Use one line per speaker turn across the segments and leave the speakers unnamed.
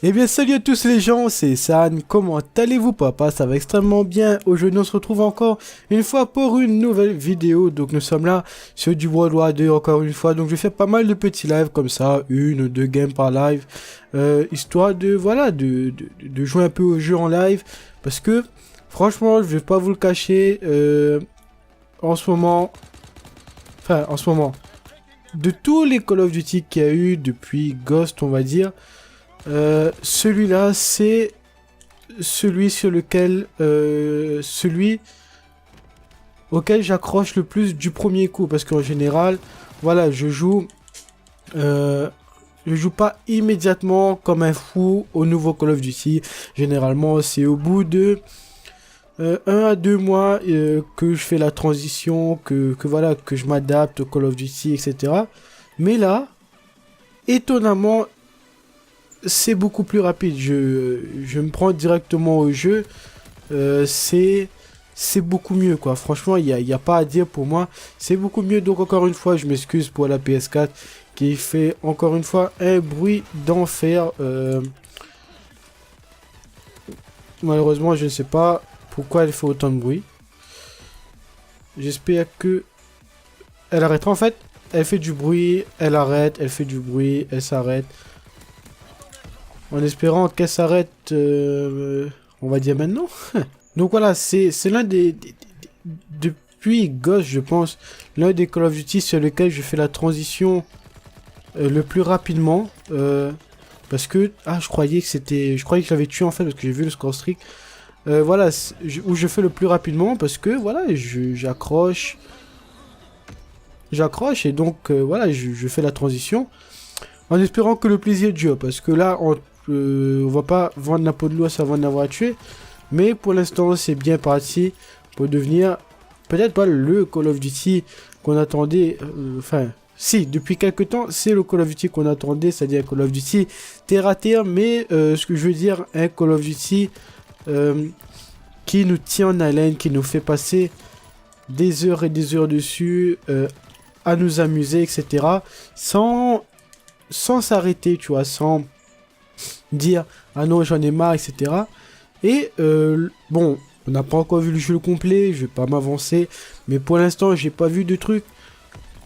Eh bien salut à tous les gens, c'est San, comment allez-vous papa? Ça va extrêmement bien. Aujourd'hui on se retrouve encore une fois pour une nouvelle vidéo. Donc nous sommes là sur du World War 2 encore une fois. Donc je fais pas mal de petits lives comme ça, une ou deux games par live. Histoire de voilà de jouer un peu au jeu en live. Parce que franchement je vais pas vous le cacher, en ce moment, de tous les Call of Duty qu'il y a eu depuis Ghost on va dire. Celui-là, c'est celui sur lequel, celui auquel j'accroche le plus du premier coup, parce qu'en général, voilà, je joue pas immédiatement comme un fou au nouveau Call of Duty. Généralement, c'est au bout de 1 à 2 mois que je fais la transition, que voilà, que je m'adapte au Call of Duty, etc. Mais là, étonnamment, c'est beaucoup plus rapide. Je me prends directement au jeu. C'est beaucoup mieux, quoi. Franchement, y a pas à dire pour moi. C'est beaucoup mieux. Donc, encore une fois, je m'excuse pour la PS4 qui fait encore une fois un bruit d'enfer. Malheureusement, je ne sais pas pourquoi elle fait autant de bruit. J'espère que elle arrêtera. En fait, elle fait du bruit, elle arrête, elle fait du bruit, elle s'arrête. En espérant qu'elle s'arrête, on va dire maintenant. Donc voilà, c'est l'un depuis Ghost, je pense, l'un des Call of Duty sur lequel je fais la transition le plus rapidement. Parce que, je croyais que je l'avais tué en fait, parce que j'ai vu le score streak. Voilà, où je fais le plus rapidement, parce que voilà, j'accroche. J'accroche, et donc voilà, je fais la transition. En espérant que le plaisir dure, parce que là, on va pas vendre la peau de l'ours avant d'avoir tué. Mais pour l'instant, c'est bien parti pour devenir peut-être pas le Call of Duty qu'on attendait. Si, depuis quelques temps, c'est le Call of Duty qu'on attendait, c'est-à-dire Call of Duty terre à terre. Mais ce que je veux dire, un Call of Duty qui nous tient en haleine, qui nous fait passer des heures et des heures dessus, à nous amuser, etc. Sans s'arrêter, tu vois, sans dire ah non j'en ai marre, etc. Et bon, on n'a pas encore vu le jeu complet, je vais pas m'avancer, mais pour l'instant j'ai pas vu de trucs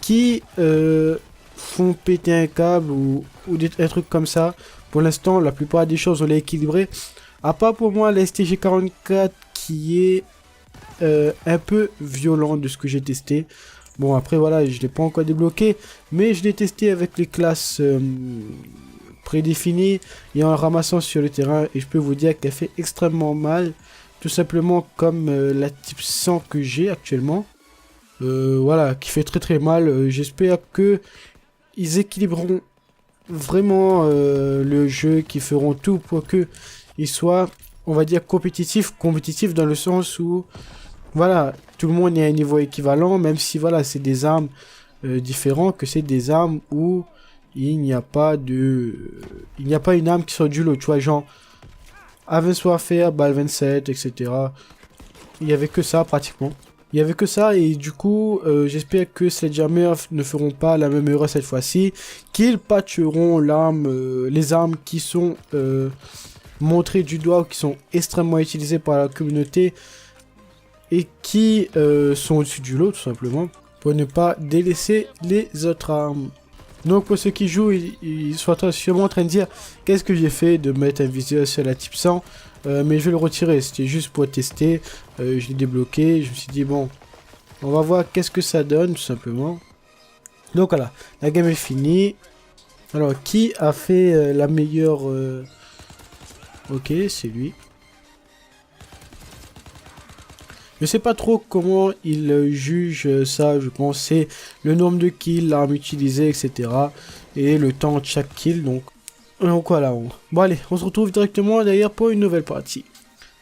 qui font péter un câble ou un truc comme ça. Pour l'instant la plupart des choses on l'a équilibré, à part pour moi la STG44 qui est un peu violent de ce que j'ai testé. Bon après voilà, je l'ai pas encore débloqué, mais je l'ai testé avec les classes prédéfinies et en ramassant sur le terrain, et je peux vous dire qu'elle fait extrêmement mal, tout simplement comme la type 100 que j'ai actuellement. Voilà, qui fait très très mal. J'espère que ils équilibreront vraiment le jeu, qu'ils feront tout pour que il soit, on va dire, compétitif dans le sens où voilà, tout le monde est à un niveau équivalent, même si voilà, c'est des armes différentes, que c'est des armes où il n'y a pas une arme qui sort du lot, tu vois, genre Advanced Warfare, Bal 27, etc. Il y avait que ça pratiquement. Il y avait que ça, et du coup, j'espère que Sledgehammer ne feront pas la même erreur cette fois-ci, qu'ils patcheront les armes qui sont montrées du doigt, ou qui sont extrêmement utilisées par la communauté, et qui sont au-dessus du lot, tout simplement, pour ne pas délaisser les autres armes. Donc pour ceux qui jouent, ils sont sûrement en train de dire qu'est-ce que j'ai fait de mettre un viseur sur la type 100, mais je vais le retirer, c'était juste pour tester, je l'ai débloqué, je me suis dit bon, on va voir qu'est-ce que ça donne tout simplement. Donc voilà, la game est finie. Alors qui a fait la meilleure... Ok, c'est lui. Je sais pas trop comment il juge ça, je pense c'est le nombre de kills, l'arme utilisée, etc. Et le temps de chaque kill, donc voilà. Bon allez, on se retrouve directement d'ailleurs pour une nouvelle partie.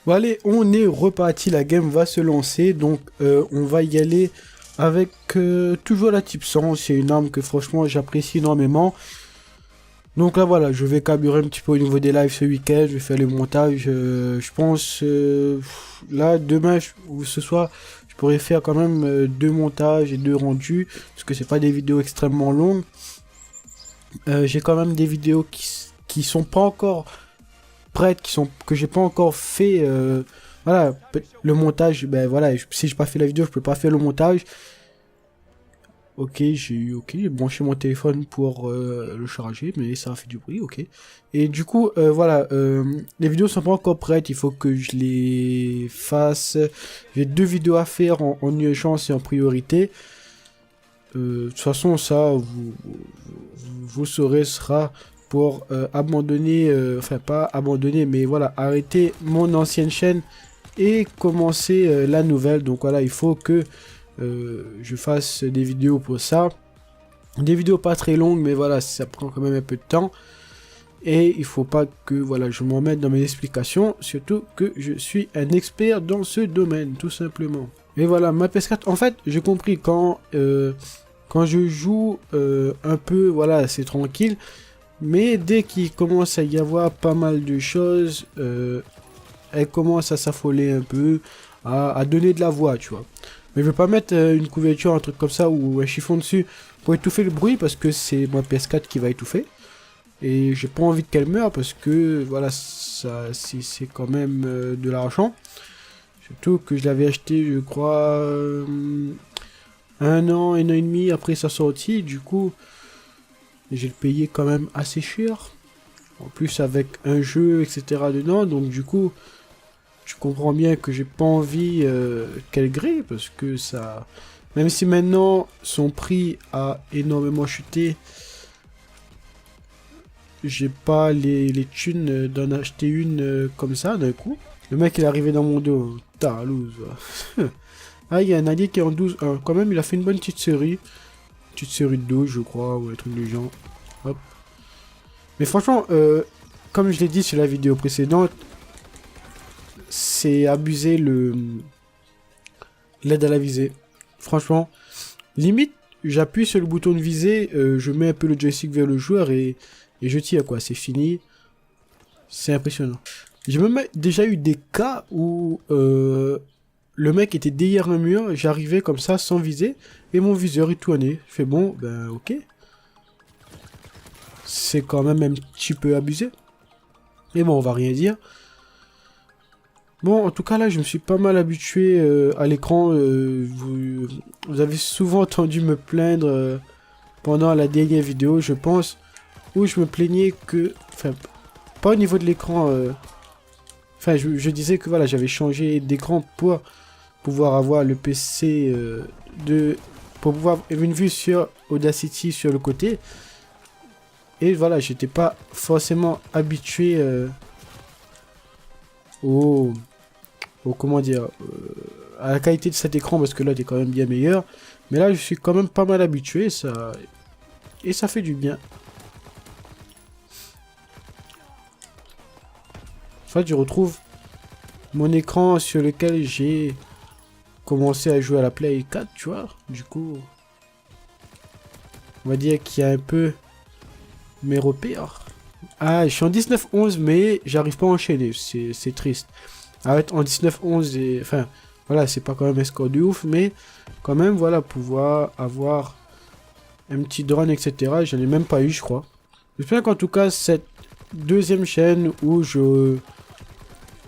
Bon allez, on est reparti, la game va se lancer, donc on va y aller avec toujours la type 100, c'est une arme que franchement j'apprécie énormément. Donc là voilà, je vais carburer un petit peu au niveau des lives ce week-end, je vais faire le montage, je pense, là demain ou ce soir, je pourrais faire quand même 2 montages et 2 rendus, parce que c'est pas des vidéos extrêmement longues. J'ai quand même des vidéos qui sont pas encore prêtes, que j'ai pas encore fait. Voilà, le montage, ben voilà, si j'ai pas fait la vidéo, je peux pas faire le montage. Ok, j'ai branché mon téléphone pour le charger, mais ça a fait du bruit, ok. Et du coup, voilà, les vidéos sont pas encore prêtes, il faut que je les fasse. J'ai 2 vidéos à faire en urgence et en priorité. De toute façon, ça, vous saurez, sera pour abandonner, enfin pas abandonner, mais voilà, arrêter mon ancienne chaîne et commencer la nouvelle. Donc voilà, il faut que je fasse des vidéos pour ça. Des vidéos pas très longues, mais voilà, ça prend quand même un peu de temps. Et il faut pas que voilà, je m'en mette dans mes explications, surtout que je suis un expert dans ce domaine, tout simplement. Et voilà, ma PS4, en fait, j'ai compris quand je joue un peu, voilà, c'est tranquille. Mais dès qu'il commence à y avoir pas mal de choses, elle commence à s'affoler un peu, à donner de la voix, tu vois. Mais je vais pas mettre une couverture, un truc comme ça, ou un chiffon dessus pour étouffer le bruit, parce que c'est ma PS4 qui va étouffer. Et j'ai pas envie qu'elle meure, parce que, voilà, ça c'est quand même de l'argent. Surtout que je l'avais acheté, je crois, 1 an et demi après sa sortie, du coup, j'ai le payé quand même assez cher. En plus avec un jeu, etc. dedans, donc du coup, je comprends bien que j'ai pas envie qu'elle grille, parce que ça... Même si maintenant, son prix a énormément chuté, j'ai pas les thunes d'en acheter une comme ça, d'un coup. Le mec, il est arrivé dans mon dos. Tarlouse. Ah, il y a un allié qui est en 12-1. Quand même, il a fait une bonne petite série. Petite série de 12, je crois, ou un truc du genre. Hop. Mais franchement, comme je l'ai dit sur la vidéo précédente, c'est abuser l'aide à la visée. Franchement, limite, j'appuie sur le bouton de visée, je mets un peu le joystick vers le joueur et je tire, quoi. C'est fini. C'est impressionnant. J'ai même déjà eu des cas où le mec était derrière un mur, j'arrivais comme ça sans viser et mon viseur est tourné. Je fais bon, ben ok. C'est quand même un petit peu abusé. Mais bon, on va rien dire. Bon, en tout cas, là, je me suis pas mal habitué à l'écran. Vous avez souvent entendu me plaindre pendant la dernière vidéo, je pense, où je me plaignais que... Enfin, pas au niveau de l'écran. Enfin, je disais que voilà, j'avais changé d'écran pour pouvoir avoir le PC pour pouvoir avoir une vue sur Audacity sur le côté. Et voilà, j'étais pas forcément habitué comment dire, à la qualité de cet écran, parce que là, il est quand même bien meilleur. Mais là, je suis quand même pas mal habitué, et ça fait du bien. En fait, je retrouve mon écran sur lequel j'ai commencé à jouer à la Play 4, tu vois. Du coup, on va dire qu'il y a un peu mes repères. Ah, je suis en 19-11, mais j'arrive pas à enchaîner. C'est triste. Arrête en 19-11 et... Enfin, voilà, c'est pas quand même un score de ouf, mais quand même, voilà, pouvoir avoir un petit drone, etc. J'en ai même pas eu, je crois. J'espère qu'en tout cas, cette deuxième chaîne où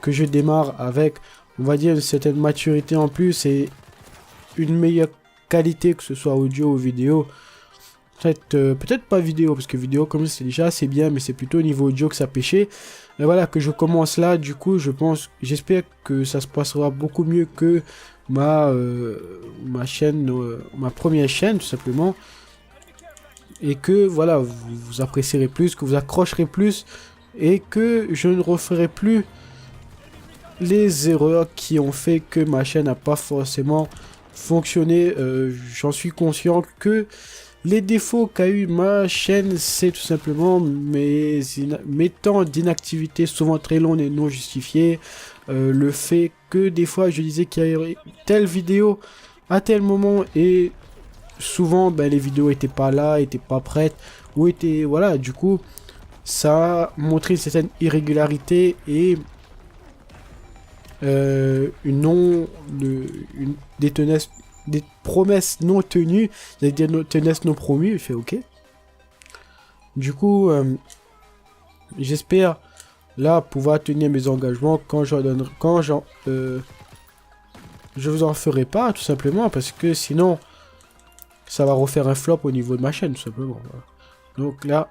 que je démarre avec, on va dire, une certaine maturité en plus et une meilleure qualité, que ce soit audio ou vidéo. Peut-être pas vidéo, parce que vidéo comme c'est déjà assez bien, mais c'est plutôt au niveau audio que ça pêchait. Et voilà, que je commence là, du coup, j'espère que ça se passera beaucoup mieux que ma chaîne, ma première chaîne, tout simplement. Et que, voilà, vous apprécierez plus, que vous accrocherez plus, et que je ne referai plus les erreurs qui ont fait que ma chaîne n'a pas forcément fonctionné. J'en suis conscient que les défauts qu'a eu ma chaîne, c'est tout simplement mes temps d'inactivité souvent très longs et non justifiés. Le fait que des fois je disais qu'il y aurait telle vidéo à tel moment et souvent ben, les vidéos étaient pas là, étaient pas prêtes ou étaient... Voilà, du coup ça a montré une certaine irrégularité et des promesses non tenues, j'allais dire tenaces non promues, il fait ok. Du coup, j'espère là, pouvoir tenir mes engagements quand j'en donnerai, je vous en ferai pas, tout simplement, parce que sinon, ça va refaire un flop au niveau de ma chaîne, tout simplement. Voilà. Donc là,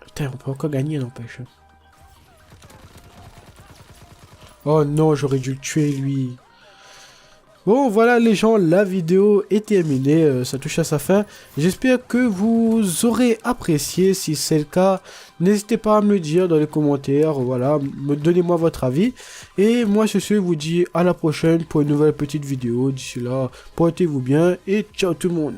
putain, on peut encore gagner, n'empêche. Oh non, j'aurais dû le tuer, lui. Bon, voilà les gens, la vidéo est terminée, ça touche à sa fin. J'espère que vous aurez apprécié. Si c'est le cas, n'hésitez pas à me le dire dans les commentaires. Voilà, donnez-moi votre avis. Et moi, sur ce, vous dis à la prochaine pour une nouvelle petite vidéo. D'ici là, portez-vous bien et ciao tout le monde.